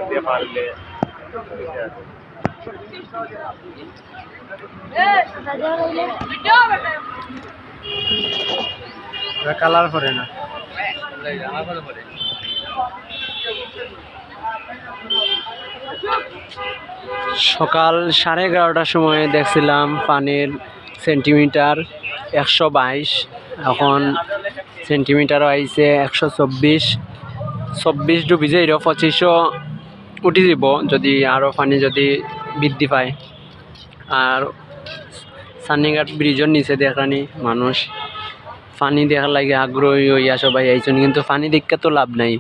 দিয়ে পারলে কালার করে না সকাল 11:30টার সময় দেখছিলাম পানির সেন্টিমিটার 122, এখন সেন্টিমিটার আইছে 124 ডুবি যাই 2500 উঠি যাব যদি আরও পানি যদি বৃদ্ধি পায়। আর সান্নিঘাট ব্রিজের নিচে দেখানি মানুষ পানি দেখার লাগে আগ্রহী হইয়া সবাই আইছেন, কিন্তু পানি দেখতে তো লাভ নাই,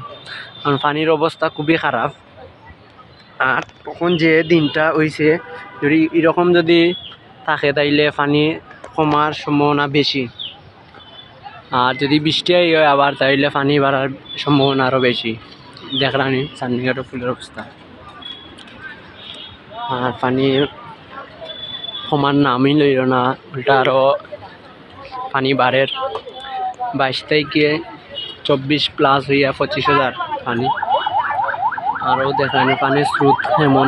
কারণ পানির অবস্থা খুবই খারাপ। আর তখন যে দিনটা হইছে যদি এরকম যদি থাকে তাইলে পানি কমার সম্ভাবনা বেশি, আর যদি বৃষ্টি হয় আবার তাইলে পানি বাড়ার সম্ভাবনা আরও বেশি। দেখলানি সান্নিঘাটের ফুলের অবস্থা, আর পানি কমার নামই লইল না, উল্টা আরও পানি বাড়ের। 22 থেকে 24+ হইয়া 25,000 পানি। আরও দেখানি পানির স্রোত এমন।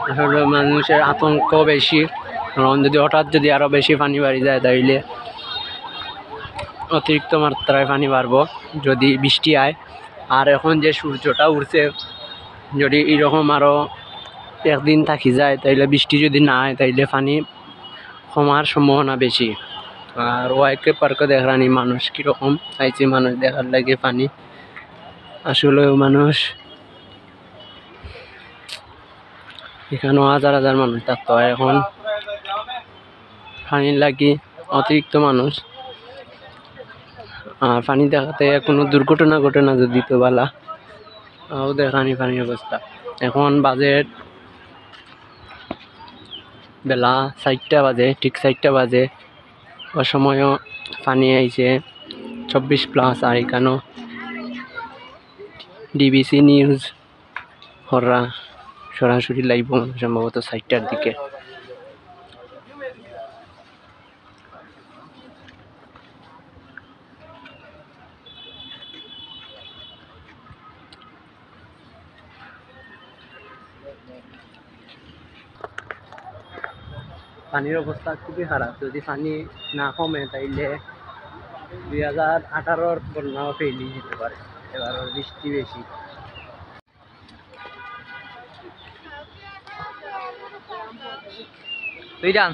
আসলে মানুষের আতঙ্ক বেশি, কারণ যদি হঠাৎ যদি আরও বেশি পানি বাড়ি যায় তাইলে অতিরিক্ত মাত্রায় পানি বাড়বো যদি বৃষ্টি হয়। আর এখন যে সূর্যটা উঠছে, যদি এরকম আরও একদিন থাকি যায় তাইলে বৃষ্টি যদি না হয় তাইলে পানি কমার সম্ভাবনা বেশি। আর ওয়াইকে পার্কে দেখানি মানুষ কীরকম আইছে, মানুষ দেখার লাগে পানি। আসলে মানুষ এখানেও হাজার হাজার মানুষ থাকতে হয়, এখন পানির লাগি অতিরিক্ত মানুষ। আর পানি দেখাতে কোনো দুর্ঘটনা ঘটে না যদি তো বালা ও দেখানি পানির অবস্থা। এখন বাজে বেলা 4টা বাজে, ঠিক 4টা বাজে। ও সময়ও পানি আইছে 24+। আর এখানেও ডিবিসি নিউজ হররা সরাসরি লাইভ সম্ভবত 4টার দিকে। পানির অবস্থা খুবই খারাপ, যদি পানি না কমে তাইলে 2018-র বন্যাও ফেলি যেতে পারে। এবার বৃষ্টি বেশি। তুই যান।